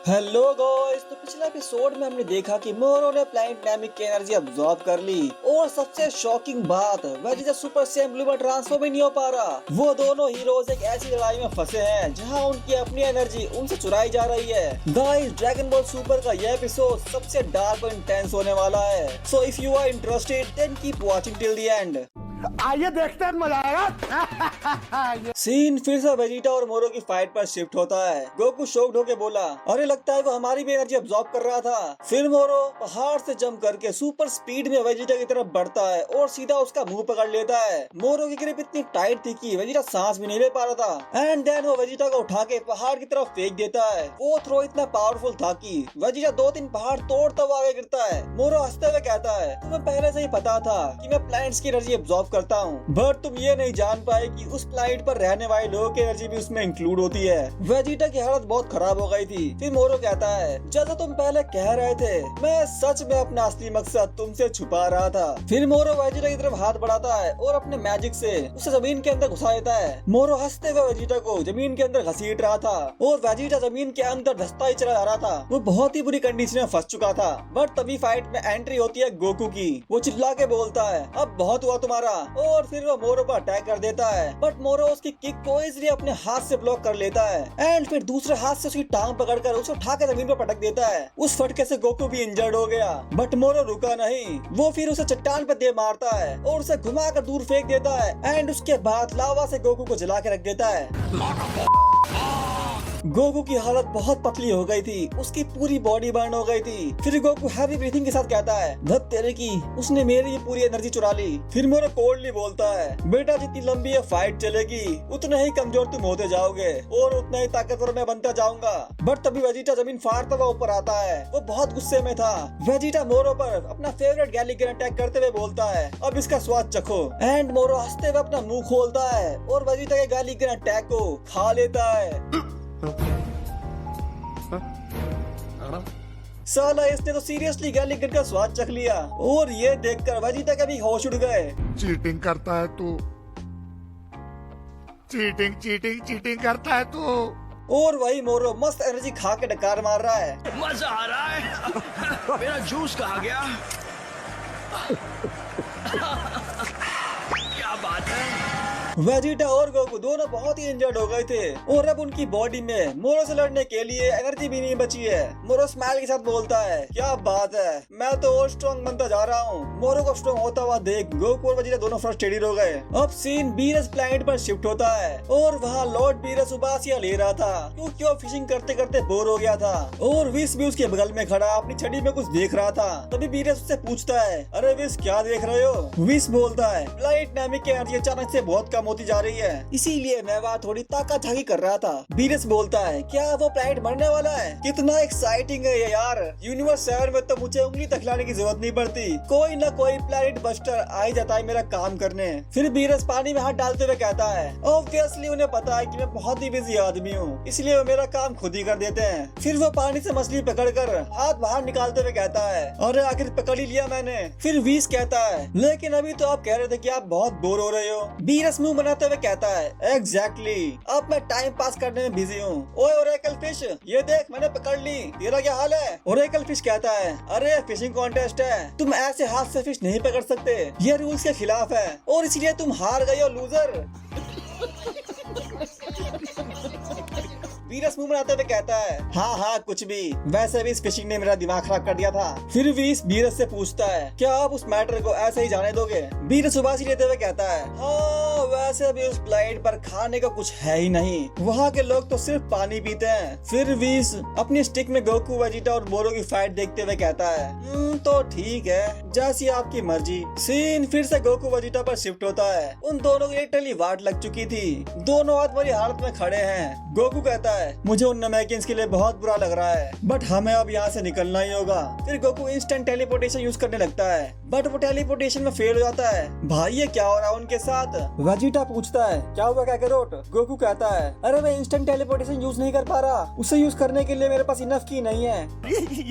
Hello guys, तो पिछले episode में हमने देखा कि मोरो ने प्लैनेट नामिक की एनर्जी अब्सॉर्ब कर ली और सबसे शॉकिंग बात वेजिटा सुपर सैयन ब्लू में ट्रांसफॉर्म ही नहीं हो पा रहा। वो दोनों हीरोज एक ऐसी लड़ाई में फंसे हैं जहां उनकी अपनी एनर्जी उनसे चुराई जा रही है। गाइस, ड्रैगन बॉल सुपर का यह एपिसोड सबसे डार्क और इंटेंस होने वाला है। So if you are interested then keep watching till the end. आइए देखते हैं, मजा आएगा। सीन फिर से वेजिटा और मोरो की फाइट पर शिफ्ट होता है। गोकू शॉक्ड होके बोला, अरे लगता है वो हमारी भी एनर्जी अब्सॉर्ब कर रहा था। फिर मोरो पहाड़ से जंप करके सुपर स्पीड में वेजिटा की तरफ बढ़ता है और सीधा उसका मुंह पकड़ लेता है। मोरो की ग्रिप इतनी टाइट थी कि वेजिटा सांस भी नहीं ले पा रहा था। एंड देन वो वेजिटा को उठा के पहाड़ की तरफ फेंक देता है। वो थ्रो इतना पावरफुल था कि वेजिटा 2-3 पहाड़ तोड़ता हुआ आगे गिरता है। मोरो हंसते हुए कहता है, तुम्हें पहले से ही पता था कि मैं प्लैनेट्स की एनर्जी अब्सॉर्ब करता हूँ, बट तुम ये नहीं जान पाए कि उस प्लैनेट पर रहने वाले लोगों की एनर्जी भी उसमें इंक्लूड होती है। वेजिटा की हालत बहुत खराब हो गई थी। फिर मोरो कहता है, जैसा तुम पहले कह रहे थे, मैं सच में अपना असली मकसद तुमसे छुपा रहा था। फिर मोरो वेजिटा की तरफ हाथ बढ़ाता है और अपने मैजिक से उसे जमीन के अंदर घुसा देता है। मोरो हंसते हुए वेजिटा को जमीन के अंदर घसीट रहा था और वेजिटा जमीन के अंदर धंसता ही चला जा रहा था। वो बहुत ही बुरी कंडीशन में फंस चुका था। बट तभी फाइट में एंट्री होती है गोकू की। वो चिल्ला के बोलता है, अब बहुत हुआ तुम्हारा, और फिर वो मोरो पर अटैक कर देता है। बट मोरो उसकी किक को इजीली अपने हाथ से ब्लॉक कर लेता है एंड फिर दूसरे हाथ से उसकी टांग पकड़कर उसे उठा के जमीन पर पटक देता है। उस फटके से गोकू भी इंजर्ड हो गया, बट मोरो रुका नहीं। वो फिर उसे चट्टान पे दे मारता है और उसे घुमा कर दूर फेंक देता है एंड उसके बाद लावा से गोकू को जला के रख देता है। गोकू की हालत बहुत पतली हो गई थी, उसकी पूरी बॉडी बर्न हो गई थी। फिर गोकू हैवी ब्रीथिंग के साथ कहता है, धत तेरे की, उसने मेरी पूरी एनर्जी चुरा ली। फिर मोरो कोल्डली बोलता है, बेटा जितनी लंबी ये फाइट चलेगी उतने ही कमजोर तुम होते जाओगे और उतना ही ताकतवर मैं बनता जाऊंगा। बट तभी वेजिटा जमीन फाड़ता हुआ ऊपर आता है। वो बहुत गुस्से में था। वेजिटा मोरो पर अपना फेवरेट गैलिगन अटैक करते हुए बोलता है, अब इसका स्वाद चखो। एंड मोरो हंसते हुए अपना मुंह खोलता है और वेजिटा के गैलिगन अटैक को खा लेता है। साला इसने तो सीरियसली गैलिगन का स्वाद चख लिया और ये देखकर वेजिटा के भी होश उड़ गए। चीटिंग करता है तू, चीटिंग चीटिंग चीटिंग करता है तू। और वही मोरो मस्त एनर्जी खा के डकार मार रहा है। मजा आ रहा है। मेरा जूस कहाँ गया? क्या बात है। वेजिटा और गोकू दोनों बहुत ही इंजर्ड हो गए थे और अब उनकी बॉडी में मोरो से लड़ने के लिए एनर्जी भी नहीं बची है। मोरो स्माइल के साथ बोलता है, क्या बात है, मैं तो और स्ट्रॉन्ग बनता जा रहा हूँ। मोरो को स्ट्रॉन्ग होता हुआ देख गोकू और वेजिटा दोनों फ्रस्ट्रेटेड हो गए। अब सीन बीरस प्लैनेट पर शिफ्ट होता है और वहाँ लॉर्ड बीरस उबासियां ले रहा था क्योंकि वो फिशिंग करते करते बोर हो गया था और विस भी उसके बगल में खड़ा अपनी छड़ी में कुछ देख रहा था। तभी बीरस उससे पूछता है, अरे विस क्या देख रहे हो? विस बोलता है, प्लैनेट नामिक की एनर्जी अचानक से बहुत कम होती जा रही है, इसीलिए मैं वहाँ थोड़ी ताका झाकी कर रहा था। बीरस बोलता है, क्या वो प्लैनेट मरने वाला है? कितना एक्साइटिंग है ये यार। यूनिवर्स 7 में तो मुझे उंगली तक लाने की जरूरत नहीं पड़ती, कोई ना कोई प्लैनेट बस्टर आ ही जाता है मेरा काम करने। फिर बीरस पानी में हाथ डालते हुए कहता है, ऑब्वियसली उन्हें पता है कि मैं बहुत ही बिजी आदमी हूँ, इसलिए वो मेरा काम खुद ही कर देते हैं। फिर वो पानी से मछली पकड़कर हाथ बाहर निकालते हुए कहता है, अरे आखिर पकड़ ही लिया मैंने। फिर वीस कहता है, लेकिन अभी तो आप कह रहे थे कि आप बहुत बोर हो रहे हो। बीरस मुंह बनाते हुए कहता है, एग्जैक्टली, अब मैं टाइम पास करने में बिजी हूँ। ओए ओरेकल फिश, ये देख मैंने पकड़ ली, तेरा क्या हाल है? ओरेकल फिश कहता है, अरे फिशिंग कॉन्टेस्ट है, तुम ऐसे हाथ से फिश नहीं पकड़ सकते, ये रूल्स के खिलाफ है और इसलिए तुम हार गए हो लूजर। वीरस मुंह बनाते हुए कहता है, हाँ हाँ कुछ भी, वैसे भी इस फिशिंग ने मेरा दिमाग खराब कर दिया था। फिर वीस बीरस से पूछता है, क्या आप उस मैटर को ऐसे ही जाने दोगे? बीरस उबासी लेते हुए कहता है, हाँ वैसे भी उस प्लैनेट पर खाने को कुछ है ही नहीं, वहाँ के लोग तो सिर्फ पानी पीते हैं। फिर वीस अपनी स्टिक में गोकू वेजिटा और मोरो की फाइट देखते हुए कहता है, तो ठीक है, जैसी आपकी मर्जी। सीन फिर से गोकू वेजिटा पर शिफ्ट होता है। उन दोनों की लिटरली वाट लग चुकी थी, दोनों आत्मरी हालत में खड़े हैं। गोकू कहता है, मुझे उन नमैकिन्स के लिए बहुत बुरा लग रहा है, बट हमें अब यहाँ से निकलना ही होगा। फिर गोकू इंस्टेंट टेलीपोर्टेशन यूज करने लगता है, बट वो टेलीपोर्टेशन में फेल हो जाता है। भाई ये क्या हो रहा है उनके साथ? वेजिटा पूछता है, क्या हुआ काकारोट? गोकू कहता है, अरे मैं इंस्टेंट टेलीपोर्टेशन यूज नहीं कर पा रहा, उसे यूज करने के लिए मेरे पास इनफ की नहीं है।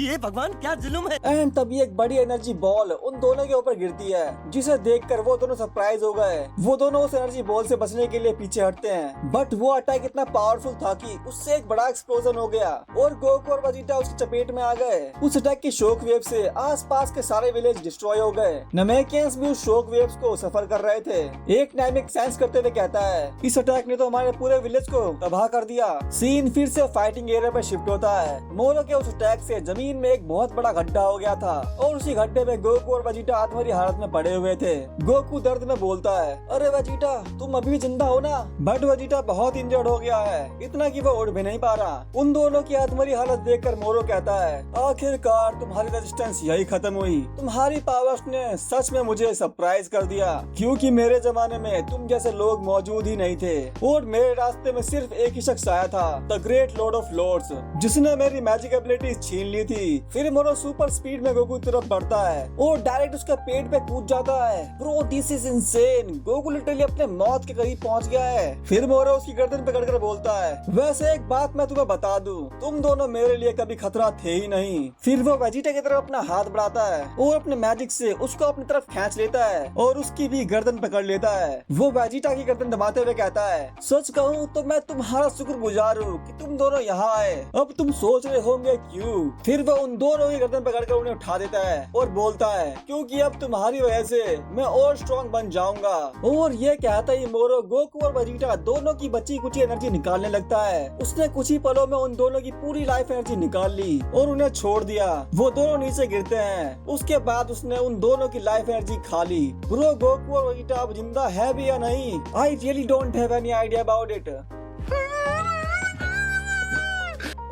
ये भगवान क्या जुल्म है। एंड तभी एक बड़ी एनर्जी बॉल उन दोनों के ऊपर गिरती है, जिसे देखकर वो दोनों सरप्राइज हो गए। वो दोनों उस एनर्जी बॉल से बचने के लिए पीछे हटते हैं, बट वो अटैक इतना पावरफुल था कि उससे एक बड़ा एक्सप्लोजन हो गया और गोकू और वेजिटा उसकी चपेट में आ गए। उस अटैक की शॉक वेव से आसपास के सारे विलेज डिस्ट्रॉय हो गए। नमेकियंस भी उस शॉक वेव्स को सफर कर रहे थे। एक नामिक सेंस करते हुए कहता है, इस अटैक ने तो हमारे पूरे विलेज को तबाह कर दिया। सीन फिर से फाइटिंग एरिया पे शिफ्ट होता है। मोरो के उस अटैक से जमीन में एक बहुत बड़ा गड्ढा हो गया था और उसी गड्ढे में गोकू और वेजिटा आत्महरी हालत में पड़े हुए थे। गोकू दर्द में बोलता है, अरे वेजिटा तुम अभी भी जिंदा हो ना? बट वेजिटा बहुत इंजर्ड हो गया है, इतना कि वो उड़ भी नहीं पा रहा। उन दोनों की आत्महरी हालत देखकर मोरो कहता है, आखिरकार तुम्हारी रेजिस्टेंस यही खत्म हुई। तुम्हारी पावर्स ने सच में मुझे सरप्राइज कर दिया, क्योंकि मेरे जमाने में तुम जैसे लोग मौजूद ही नहीं थे और मेरे रास्ते में सिर्फ एक ही शख्स आया था, the great lord of lords, जिसने मेरी मैजिक एबिलिटीज छीन ली थी। फिर मोरो सुपर स्पीड में गोकू की तरफ बढ़ता है और डायरेक्ट उसके पेट पे कूद जाता है। Bro this is insane, Goku literally अपने मौत के करीब पहुंच गया है। फिर मोरो उसकी गर्दन पकड़कर बोलता है, वैसे एक बात मैं तुम्हें बता दूं, तुम दोनों मेरे लिए कभी खतरा थे ही नहीं। फिर वो वेजिटा की तरफ अपना हाथ बढ़ाता है और अपने मैजिक से उसको अपनी तरफ खींच लेता है और उसकी भी गर्दन पकड़ लेता है। वो वेजिटा की गर्दन दबाते हुए कहता है, सच कहूँ तो मैं तुम्हारा शुक्रगुजार हूँ कि तुम दोनों यहाँ आए। अब तुम सोच रहे होंगे क्यों? फिर वो उन दोनों की गर्दन पकड़कर उन्हें उठा देता है और बोलता है, क्योंकि अब तुम्हारी वजह से मैं और स्ट्रॉन्ग बन जाऊंगा। और ये कहता ही मोरो गोकू और वेजिटा दोनों की बची कुछ एनर्जी निकालने लगता है। उसने कुछ ही पलों में उन दोनों की पूरी लाइफ एनर्जी निकाल ली और उन्हें छोड़ दिया। वो दोनों नीचे गिरते हैं। उसके बाद उसने उन दोनों की लाइफ एनर्जी खा ली। ब्रो गोकू और वेजिटा अब जिंदा है भी या नहीं, I really don't have any idea about it.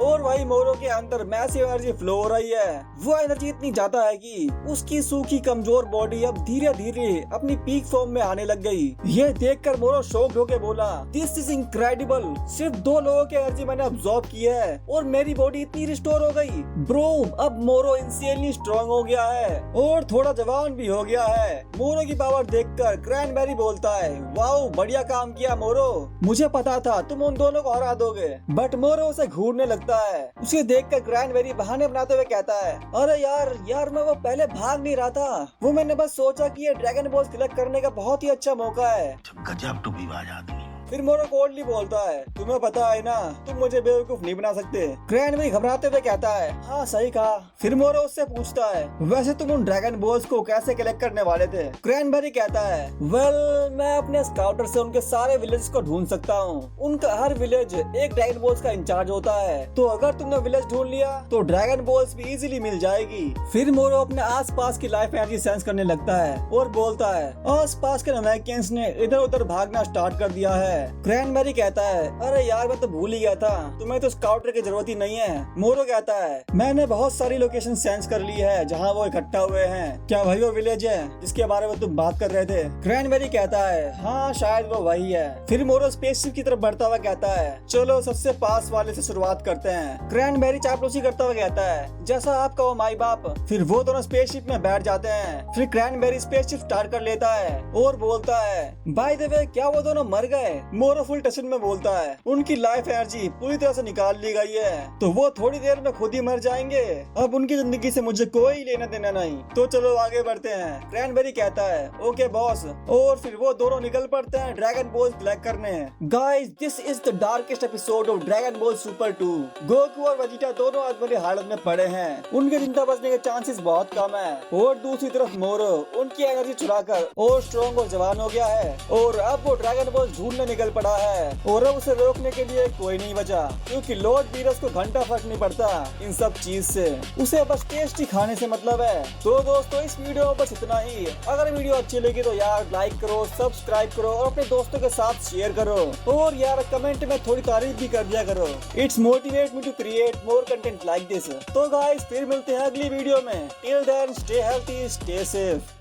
और वही मोरो के अंदर मैसिव एनर्जी फ्लो हो रही है। वो एनर्जी इतनी ज्यादा है कि उसकी सूखी कमजोर बॉडी अब धीरे धीरे अपनी पीक फॉर्म में आने लग गई। ये देखकर मोरो शॉक्ड होकर बोला, दिस इज इनक्रेडिबल, सिर्फ 2 लोगों की एनर्जी मैंने अब्सॉर्ब की है और मेरी बॉडी इतनी रिस्टोर हो गई। ब्रो अब मोरो इंसियनली स्ट्रॉन्ग हो गया है और थोड़ा जवान भी हो गया है। मोरो की पावर देखकर क्रैनबेरी बोलता है, वाओ बढ़िया काम किया मोरो, मुझे पता था तुम उन दोनों को हरा दोगे। बट मोरो उसे घूरने लगता है। उसे देखकर क्रैनबेरी बहाने बनाते हुए कहता है, अरे यार मैं वो पहले भाग नहीं रहा था, वो मैंने बस सोचा कि ये ड्रैगन बॉल्स कलेक्ट करने का बहुत ही अच्छा मौका है। गजब टूबीबाज आदमी। फिर मोरो कोल्डली बोलता है, तुम्हें पता है ना तुम मुझे बेवकूफ नहीं बना सकते। क्रैनबेरी घबराते हुए कहता है, हाँ सही कहा। फिर मोरो उससे पूछता है, वैसे तुम उन ड्रैगन बॉल्स को कैसे कलेक्ट करने वाले थे? क्रैनबेरी कहता है, वेल मैं अपने स्काउटर से उनके सारे विलेज को ढूंढ सकता हूँ। उनका हर विलेज एक ड्रैगन बॉल्स का इंचार्ज होता है, तो अगर तुमने विलेज ढूंढ लिया तो ड्रैगन बॉल्स भी इजीली मिल जाएगी। फिर मोरो अपने आसपास की लाइफ एनर्जी सेंस करने लगता है और बोलता है, आसपास के नमेकियंस ने इधर उधर भागना स्टार्ट कर दिया है। क्रैनबेरी कहता है, अरे यार मैं तो भूल ही गया था, तुम्हें तो स्काउटर की जरूरत ही नहीं है। मोरो कहता है, मैंने बहुत सारी लोकेशन सेंस कर ली है जहाँ वो इकट्ठा हुए हैं। क्या वही वो विलेज है जिसके बारे में तुम बात कर रहे थे? क्रैनबेरी कहता है, हाँ शायद वो वही है। फिर मोरो स्पेसशिप की तरफ बढ़ता हुआ कहता है, चलो सबसे पास वाले से शुरुआत करते हैं। क्रैनबेरी चापलूसी करता हुआ कहता है, जैसा आपका वो माई बाप। फिर वो दोनों स्पेसशिप में बैठ जाते हैं। फिर क्रैनबेरी स्पेसशिप स्टार्ट कर लेता है और बोलता है, बाय द वे क्या वो दोनों मर गए? मोरो फुल टेंशन में बोलता है, उनकी लाइफ एनर्जी पूरी तरह से निकाल ली गई है, तो वो थोड़ी देर में खुद ही मर जाएंगे। अब उनकी जिंदगी से मुझे कोई लेना देना नहीं, तो चलो आगे बढ़ते हैं। क्रैनबेरी कहता है, ओके बॉस। और फिर वो दोनों निकल पड़ते हैं ड्रैगन बॉल्स कलेक्ट करने। Guys this is the darkest episode of dragon ball super 2। Goku और वेजिटा दोनों आत्महत्या हालत में पड़े हैं, उनके जिंदा बचने के चांसेस बहुत कम है। और दूसरी तरफ मोरो उनकी एनर्जी चुराकर और स्ट्रॉन्ग और जवान हो गया है और अब वो ड्रैगन बॉल ढूंढने निकल पड़ा है और अब उसे रोकने के लिए कोई नहीं बचा, क्योंकि लॉर्ड वीरस को घंटा फर्क नहीं पड़ता इन सब चीज से, उसे बस टेस्टी खाने से मतलब है। तो दोस्तों इस वीडियो में बस इतना ही। अगर वीडियो अच्छी लगी तो यार लाइक करो, सब्सक्राइब करो और अपने दोस्तों के साथ शेयर करो और यार कमेंट में थोड़ी तारीफ भी कर दिया करो। It's motivate me to create more content like this. तो गाइस फिर मिलते हैं अगली वीडियो में। Till then stay healthy, stay safe.